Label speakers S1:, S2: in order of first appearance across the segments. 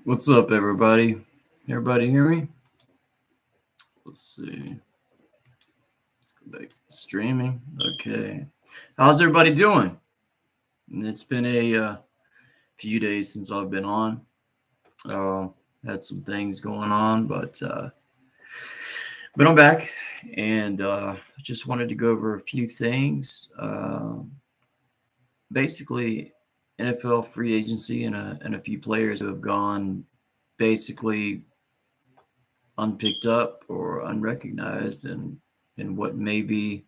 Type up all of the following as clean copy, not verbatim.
S1: What's up, everybody? Everybody hear me? Let's see. Let's go back to streaming. Okay. How's everybody doing? It's been a few days since I've been on. Uh, had some things going on, but I'm back, and just wanted to go over a few things. Basically, NFL free agency and a few players who have gone basically unpicked up or unrecognized, and what may be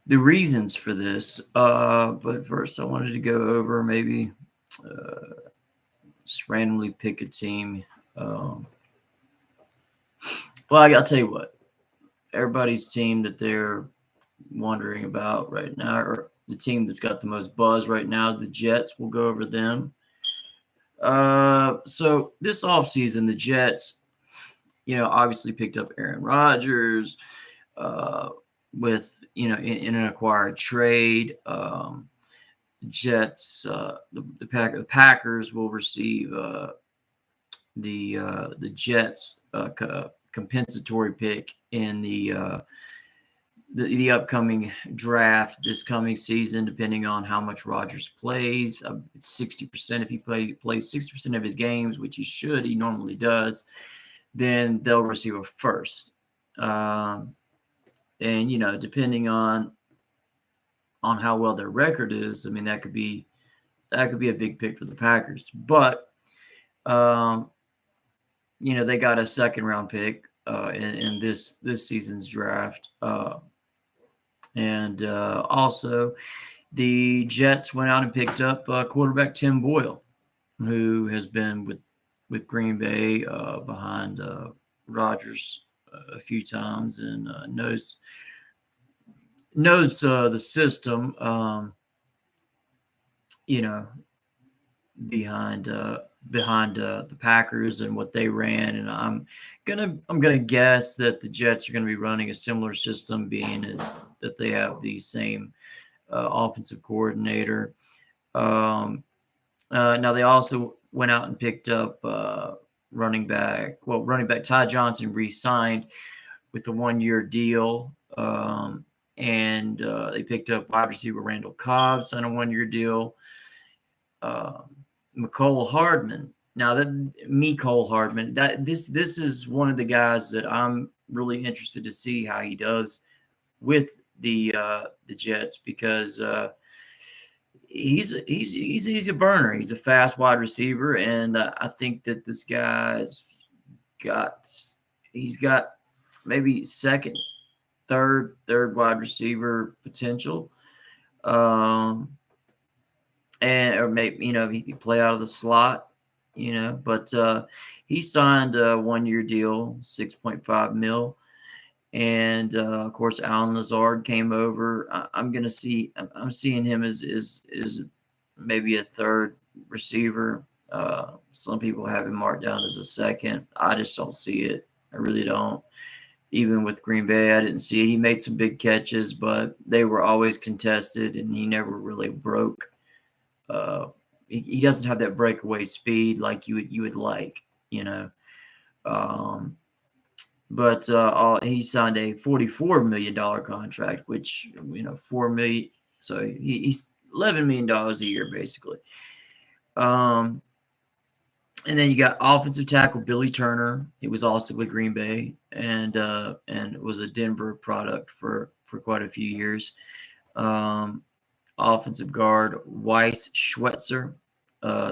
S1: the reasons for this. But first, I wanted to go over maybe uh, just randomly pick a team. Um, well, I gotta tell you what, everybody's team that they're wondering about right now, or the team that's got the most buzz right now, the Jets. We'll go over them. So this offseason, the Jets, obviously picked up Aaron Rodgers uh, with, in an acquired trade. Jets, the Packers will receive the Jets compensatory pick in the upcoming draft this coming season, depending on how much Rodgers plays. It's 60% if he plays 60% of his games, which he should. He normally does. Then they'll receive a first. And depending on how well their record is, I mean that could be a big pick for the Packers. But um, they got a second round pick in this season's draft, and also the Jets went out and picked up quarterback Tim Boyle, who has been with Green Bay behind Rodgers a few times and knows the system. You know, behind the Packers and what they ran, and I'm gonna guess that the Jets are gonna be running a similar system, being as that they have the same offensive coordinator. Um, Now they also went out and picked up running back. Well, running back Ty Johnson re-signed with a 1-year deal. And they picked up wide receiver Randall Cobb, signed a 1-year deal. Uh, McCole Hardman. Now that Mecole Hardman, this is one of the guys that I'm really interested to see how he does with the Jets, because he's a burner. He's a fast wide receiver, and I think that this guy's got he's got maybe second, third wide receiver potential. Um, and or maybe he could play out of the slot, but he signed a 1-year deal, 6.5 mil, and of course Alan Lazard came over. I'm seeing him as maybe a third receiver. Some people have him marked down as a second. I just don't see it. I really don't. Even with Green Bay, I didn't see it. He made some big catches, but they were always contested, and he never really broke. Uh, he doesn't have that breakaway speed like you would like, you know. Um, but he signed a $44 million contract, which 4 million. So he's $11 million a year basically. Um, and then you got offensive tackle Billy Turner. He was also with Green Bay, and was a Denver product for quite a few years. Um, Offensive guard Weiss Schwetzer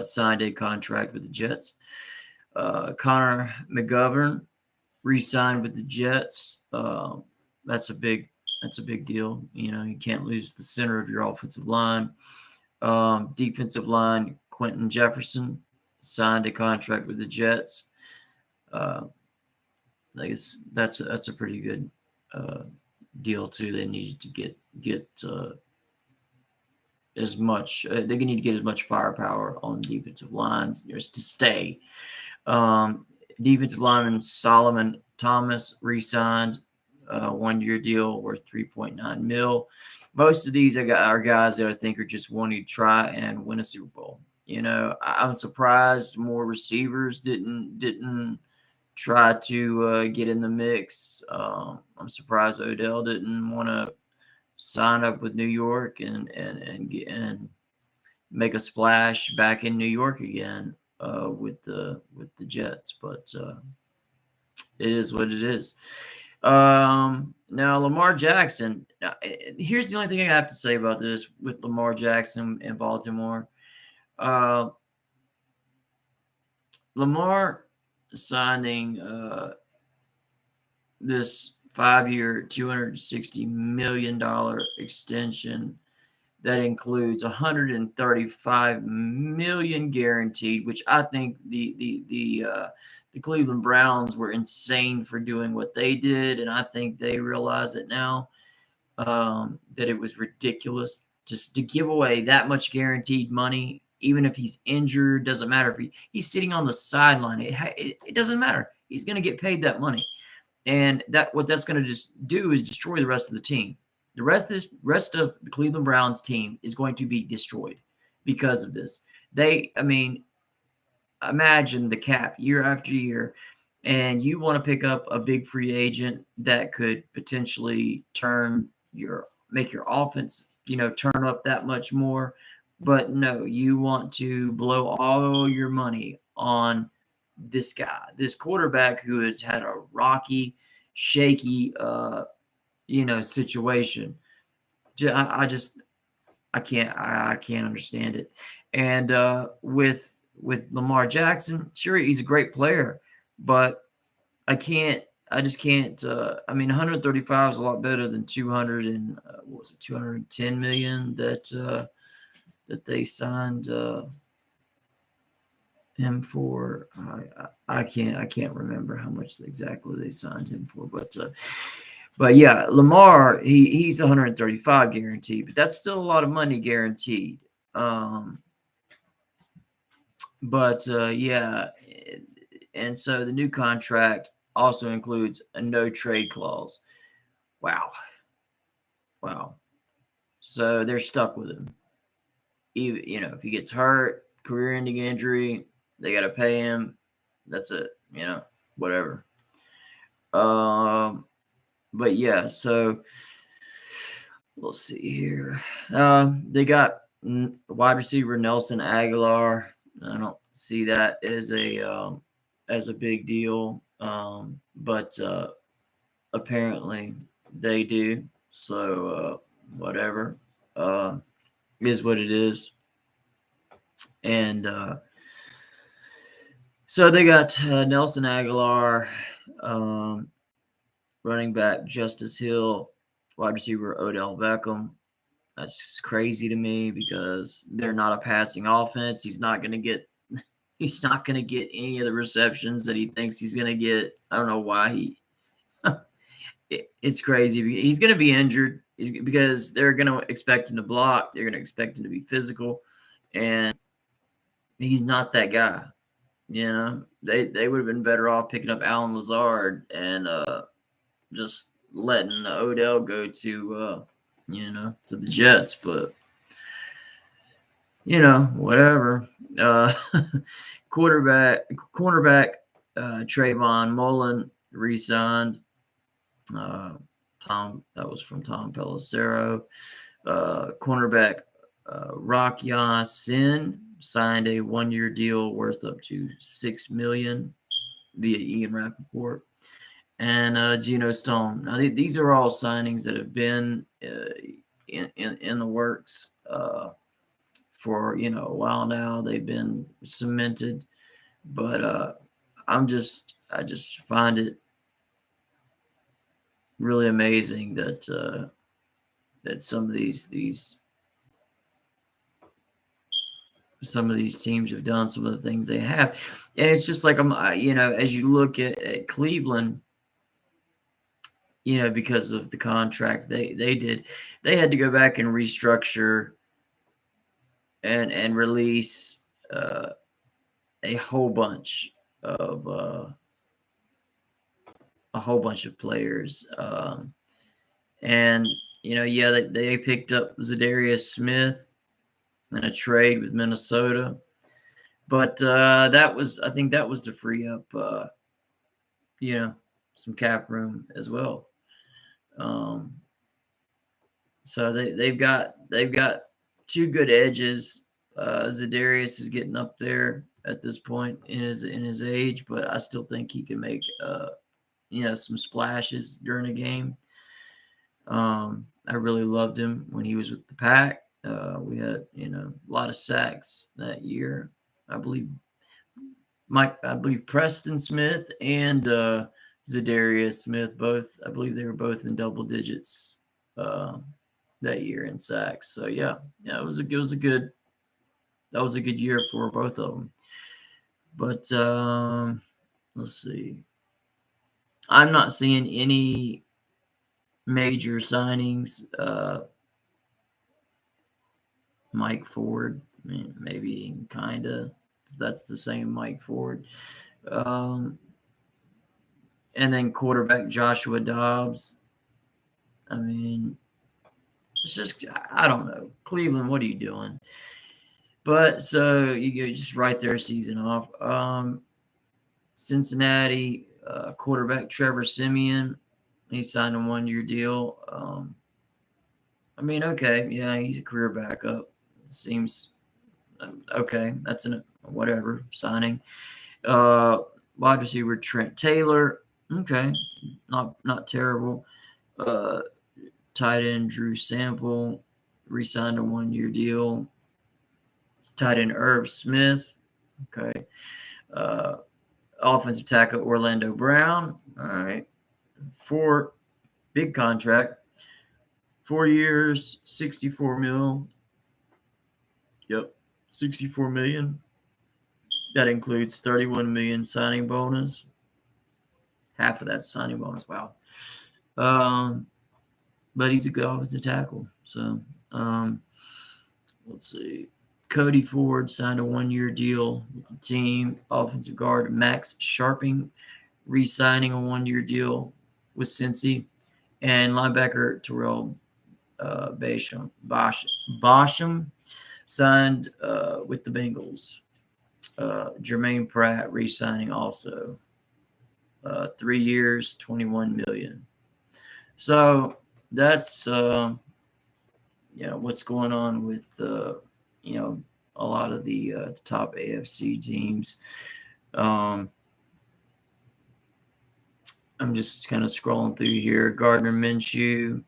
S1: signed a contract with the Jets. Connor McGovern re-signed with the Jets. That's a big deal. You can't lose the center of your offensive line. Defensive line Quentin Jefferson signed a contract with the Jets. Uh, I guess that's a pretty good deal too. They needed to get as much. They need to get as much firepower on defensive lines just to stay. Um, Defensive lineman Solomon Thomas re-signed a 1-year deal worth 3.9 mil. Most of these are guys that I think are just wanting to try and win a Super Bowl. I'm surprised more receivers didn't try to get in the mix. I'm surprised Odell didn't want to sign up with New York and make a splash back in New York again with the Jets. But it is what it is. Now Lamar Jackson. Here's the only thing I have to say about this with Lamar Jackson in Baltimore. Lamar signing this 5-year, $260 million extension that includes 135 million guaranteed, which I think the Cleveland Browns were insane for doing what they did, and I think they realize it now, that it was ridiculous just to give away that much guaranteed money, even if he's injured. Doesn't matter if he's sitting on the sideline. It doesn't matter. He's going to get paid that money, and what that's going to just do is destroy the rest of the team. The rest of the Cleveland Browns team is going to be destroyed because of this. Imagine the cap year after year, and you want to pick up a big free agent that could potentially make your offense, turn up that much more. But no, you want to blow all your money on this guy, this quarterback who has had a rocky, shaky, situation. I can't understand it. And with Lamar Jackson, sure, he's a great player, but I just can't. 135 is a lot better than 200 and what was it, 210 million that they signed him for. I can't remember how much exactly they signed him for, but yeah, Lamar, he's 135 guaranteed, but that's still a lot of money guaranteed. Yeah, and so the new contract also includes a no trade clause. Wow. So they're stuck with him. Even, if he gets hurt, career-ending injury, they got to pay him. That's it. Whatever. But yeah, so we'll see here. They got wide receiver Nelson Aguilar. I don't see that as a big deal, but apparently they do. So whatever, is what it is. And so they got Nelson Aguilar, running back Justice Hill, wide receiver Odell Beckham. That's just crazy to me because they're not a passing offense. He's not going to get any of the receptions that he thinks he's going to get. I don't know why it's crazy. He's going to be injured because they're going to expect him to block. They're going to expect him to be physical, and he's not that guy. They would have been better off picking up Alan Lazard and just letting Odell go to to the Jets, but whatever. Cornerback Trayvon Mullen re-signed. That was from Tom Pelissero. Cornerback Rock Ya-Sin signed a 1-year deal worth up to $6 million via Ian Rappaport. And Geno Stone. Now, these are all signings that have been in the works for a while now. They've been cemented, but I just find it really amazing that some of these teams have done some of the things they have, and it's just like as you look at Cleveland. Because of the contract they did, they had to go back and restructure and release a whole bunch of players. And they picked up Zadarius Smith in a trade with Minnesota. But I think that was to free up, some cap room as well. Um, so they've got two good edges. Zadarius is getting up there at this point in his age, but I still think he can make some splashes during a game. I really loved him when he was with the Pack. We had a lot of sacks that year. I believe Preston Smith and Zadarius Smith both. I believe they were both in double digits uh, that year in sacks. So yeah, it was a good year for both of them. But let's see. I'm not seeing any major signings. Mike Ford, maybe kind of. That's the same Mike Ford. And then quarterback Joshua Dobbs. I mean, it's just, I don't know. Cleveland, what are you doing? But so you just write their season off. Cincinnati quarterback Trevor Simeon, he signed a 1-year deal. Okay, yeah, he's a career backup. Seems okay. That's a whatever signing. Wide receiver Trent Taylor, okay, not terrible. Tight end Drew Sample, re-signed a 1-year deal. Tight end Irv Smith, okay. Offensive tackle Orlando Brown, all right. Big contract, 4 years, 64 mil. Yep, 64 million. That includes 31 million signing bonus. Half of that signing bonus. Wow. But he's a good offensive tackle. So let's see. Cody Ford signed a 1-year deal with the team. Offensive guard Max Sharping re-signing a 1-year deal with Cincy. And linebacker Terrell Basham signed with the Bengals. Jermaine Pratt re-signing also. 3 years, 21 million. So that's what's going on with a lot of the top AFC teams. I'm just kind of scrolling through here. Gardner Minshew.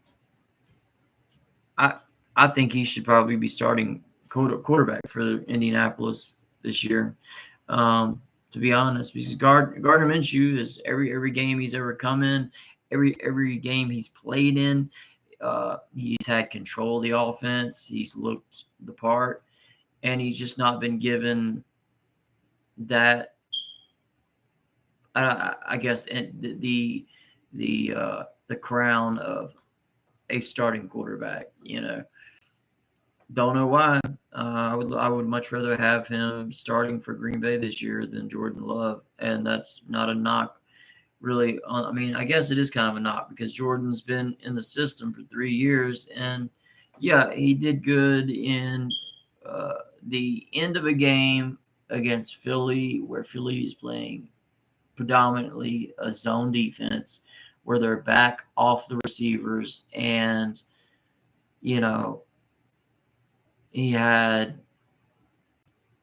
S1: I think he should probably be starting quarterback for Indianapolis this year. To be honest, because Gardner Minshew is every game he's ever come in, every game he's played in, he's had control of the offense. He's looked the part, and he's just not been given that. I guess the crown of a starting quarterback. Don't know why. I would much rather have him starting for Green Bay this year than Jordan Love, and that's not a knock, really. I guess it is kind of a knock because Jordan's been in the system for 3 years, and yeah, he did good in the end of a game against Philly, where Philly is playing predominantly a zone defense, where they're back off the receivers, and he had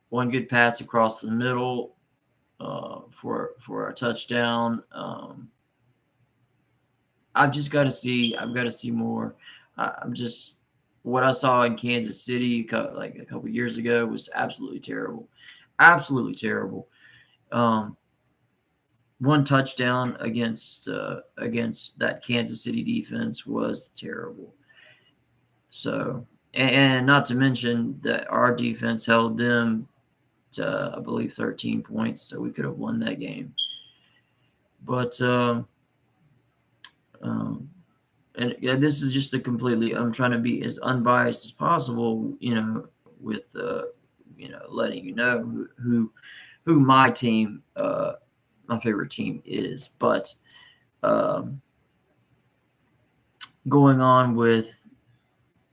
S1: one good pass across the middle for a touchdown. I've got to see more. What I saw in Kansas City like a couple years ago was absolutely terrible. Absolutely terrible. One touchdown against that Kansas City defense was terrible. So, and not to mention that our defense held them to, I believe, 13 points, so we could have won that game. But and this is just I'm trying to be as unbiased as possible, with letting you know who my team, my favorite team is. But going on with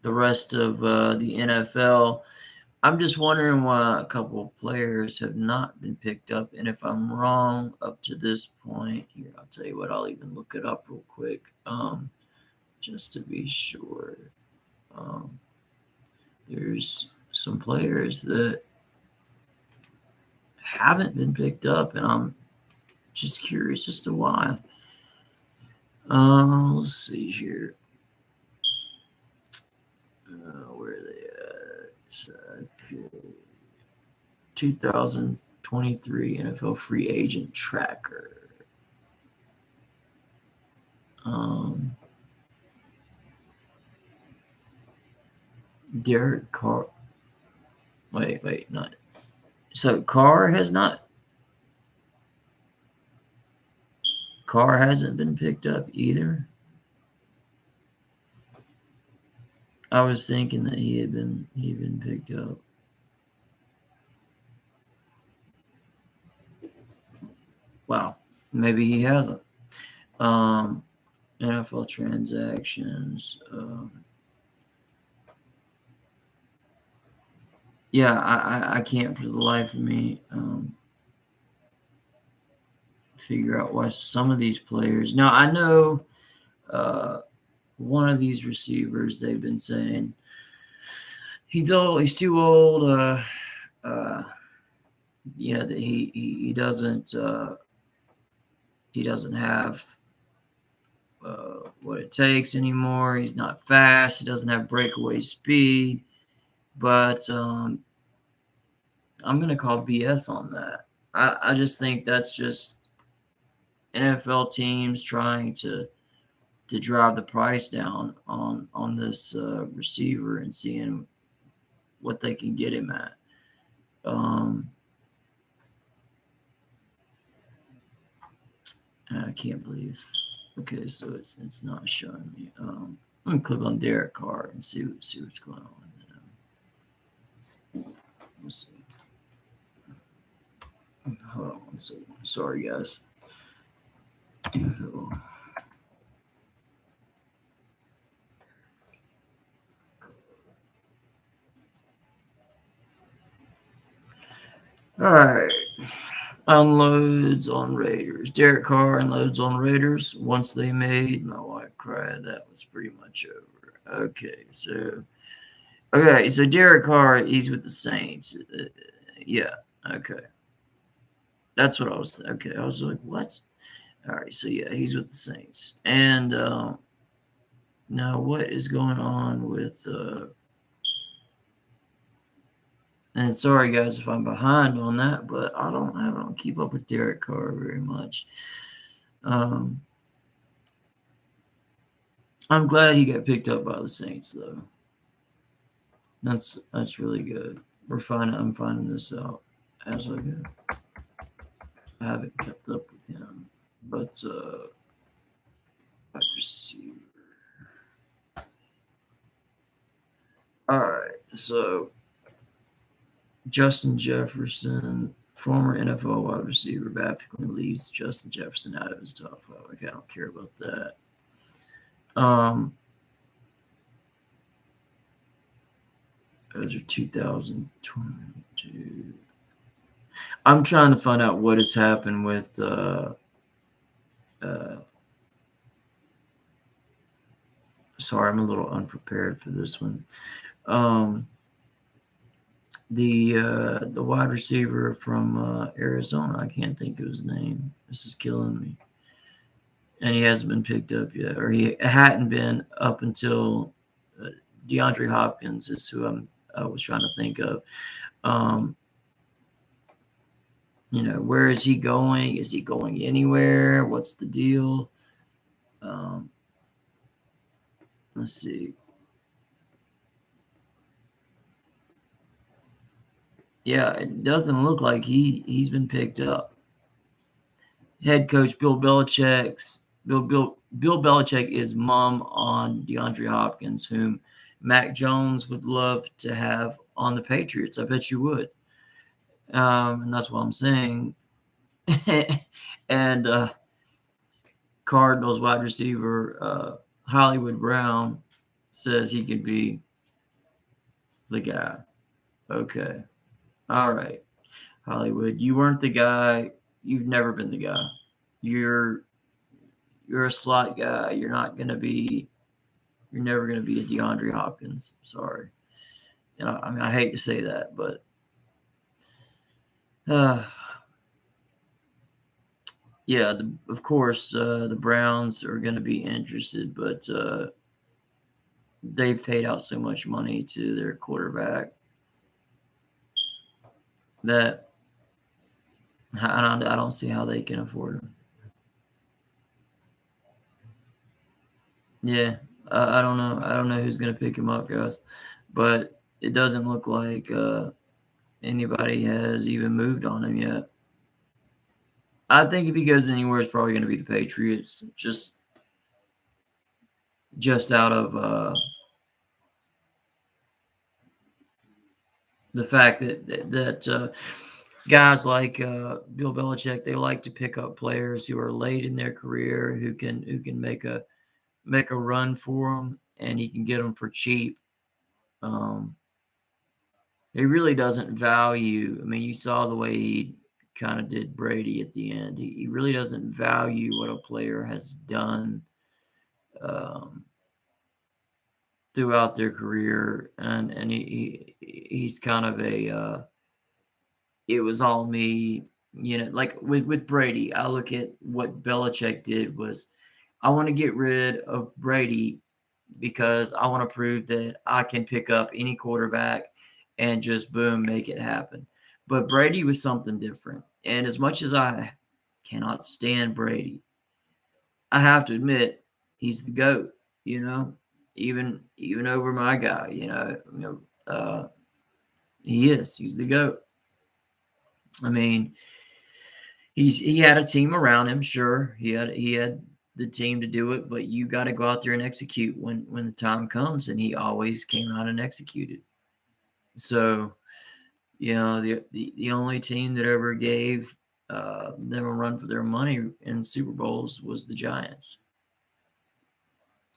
S1: the rest of the NFL, I'm just wondering why a couple of players have not been picked up, and if I'm wrong up to this point, here I'll tell you what. I'll even look it up real quick, just to be sure. Um, there's some players that haven't been picked up, and I'm just curious as to why. Let's see here. Where are they at? Okay. 2023 NFL free agent tracker. Derek Carr. Wait, not. So Carr has not. Carr hasn't been picked up either. I was thinking that he'd been picked up. Wow, maybe he hasn't. NFL transactions. Yeah, I can't for the life of me figure out why some of these players. Now I know one of these receivers they've been saying he's old, he's too old. That he doesn't have what it takes anymore. He's not fast. He doesn't have breakaway speed. But I'm going to call BS on that. I just think that's just NFL teams trying to drive the price down on this receiver and seeing what they can get him at. I can't believe. Okay, so it's not showing me. I'm gonna click on Derek Carr and see what's going on. Let's see. Hold on one second. Sorry, guys. All right. Unloads on Raiders. Derek Carr unloads on Raiders. Once they made, my wife cried. That was pretty much over. Okay, so Derek Carr, he's with the Saints. Yeah, okay. That's what I was. Okay, I was like, what? All right, so yeah, he's with the Saints. And now, what is going on with? And sorry, guys, if I'm behind on that, but I don't keep up with Derek Carr very much. I'm glad he got picked up by the Saints, though. That's really good. I'm finding this out as I go. I haven't kept up with him, but wide receiver. All right, so Justin Jefferson, former NFL wide receiver, Baptically leaves Justin Jefferson out of his top five. Okay, I don't care about that. Those are 2022. I'm trying to find out what has happened with sorry, I'm a little unprepared for this one. The wide receiver from Arizona, I can't think of his name. This is killing me. And he hasn't been picked up yet, or he hadn't been up until DeAndre Hopkins is who I was trying to think of. Where is he going? Is he going anywhere? What's the deal? Let's see. Yeah, it doesn't look like he's been picked up. Head coach Bill Belichick is mum on DeAndre Hopkins, whom Mac Jones would love to have on the Patriots. I bet you would. And that's what I'm saying. And Cardinals wide receiver Hollywood Brown says he could be the guy. Okay. All right. Hollywood, you weren't the guy. You've never been the guy. You're you're a slot guy. You're not gonna be. You're never gonna be a DeAndre Hopkins. Sorry. I mean, I hate to say that, but uh, yeah, of course, the Browns are gonna be interested, but they've paid out so much money to their quarterback that I don't see how they can afford him. Yeah, I don't know. I don't know who's gonna pick him up, guys, but it doesn't look like anybody has even moved on him yet. I think if he goes anywhere, it's probably going to be the Patriots, just out of the fact that guys like Bill Belichick, they like to pick up players who are late in their career who can make a run for them, and he can get them for cheap. Um, he really doesn't value. I mean, you saw the way he kind of did Brady at the end. He really doesn't value what a player has done um, throughout their career, and he's kind of a it was all me. Like with Brady, I look at what Belichick did was I want to get rid of Brady because I want to prove that I can pick up any quarterback and just boom, make it happen. But Brady was something different. And as much as I cannot stand Brady, I have to admit he's the GOAT, you know, even over my guy, he is. He's the GOAT. I mean, he had a team around him, sure. He had the team to do it, but you got to go out there and execute when the time comes, and he always came out and executed. So, the only team that ever gave them a run for their money in Super Bowls was the Giants.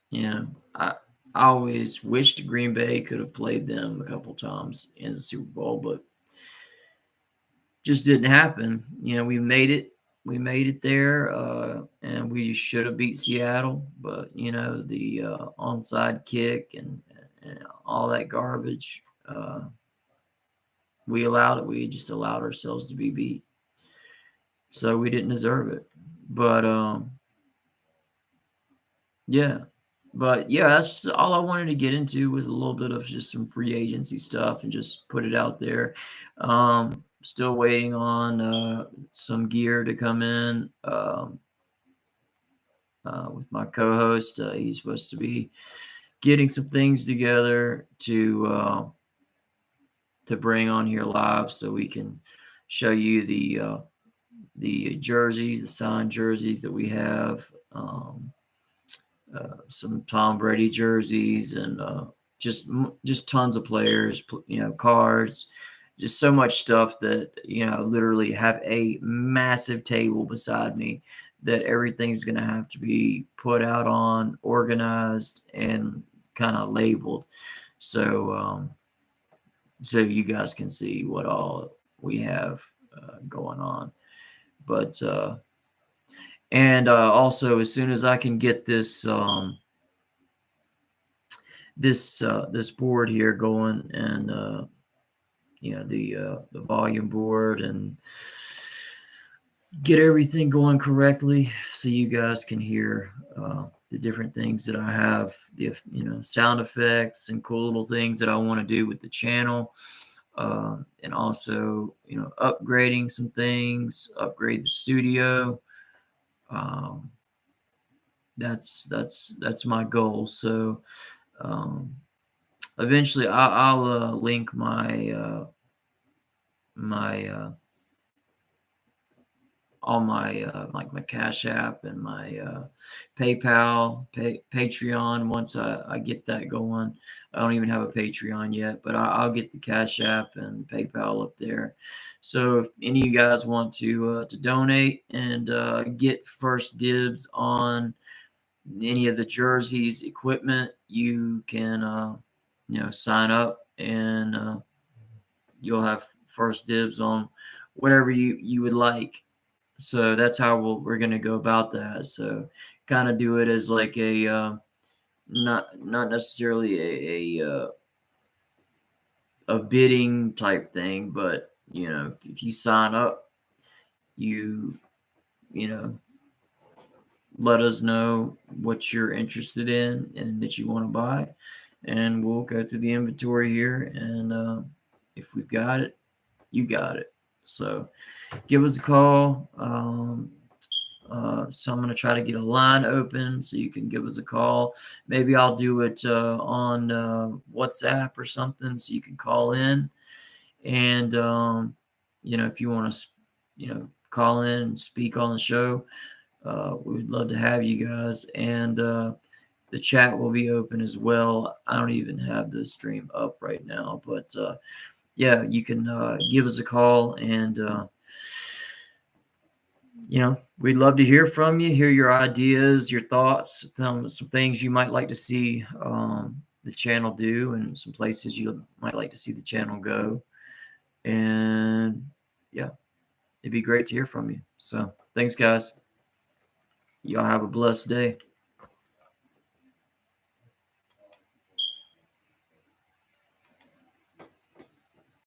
S1: You know, I always wished Green Bay could have played them a couple times in the Super Bowl, but just didn't happen. We made it there, and we should have beat Seattle, but the onside kick and all that garbage, we allowed it. We just allowed ourselves to be beat, so we didn't deserve it. But yeah, but yeah, that's all I wanted to get into was a little bit of just some free agency stuff and just put it out there. Still waiting on some gear to come in with my co-host. He's supposed to be getting some things together to bring on here live so we can show you the jerseys, the signed jerseys that we have. Some Tom Brady jerseys and just tons of players, cards, just so much stuff that literally have a massive table beside me that everything's going to have to be put out on, organized, and kind of labeled, so you guys can see what all we have going on. But and also, as soon as I can get this board here going, and the volume board, and get everything going correctly so you guys can hear the different things that I have, the sound effects and cool little things that I want to do with the channel, and also upgrading some things, upgrade the studio. um, that's my goal. So um, eventually I'll link my all my like my Cash App and my PayPal, Patreon. Once I get that going, I don't even have a Patreon yet, but I'll get the Cash App and PayPal up there. So if any of you guys want to donate and get first dibs on any of the jerseys, equipment, you can sign up and you'll have first dibs on whatever you would like. So that's how we're going to go about that. So kind of do it as like a not necessarily a bidding type thing, but if you sign up, you you know let us know what you're interested in and that you want to buy, and we'll go through the inventory here, and if we've got it, you got it. So give us a call. So I'm going to try to get a line open so you can give us a call. Maybe I'll do it on WhatsApp or something so you can call in. And, if you want to, call in and speak on the show, we'd love to have you guys. And the chat will be open as well. I don't even have the stream up right now, but yeah, you can give us a call, and we'd love to hear from you, hear your ideas, your thoughts, some things you might like to see the channel do, and some places you might like to see the channel go. And yeah, it'd be great to hear from you. So thanks, guys. Y'all have a blessed day.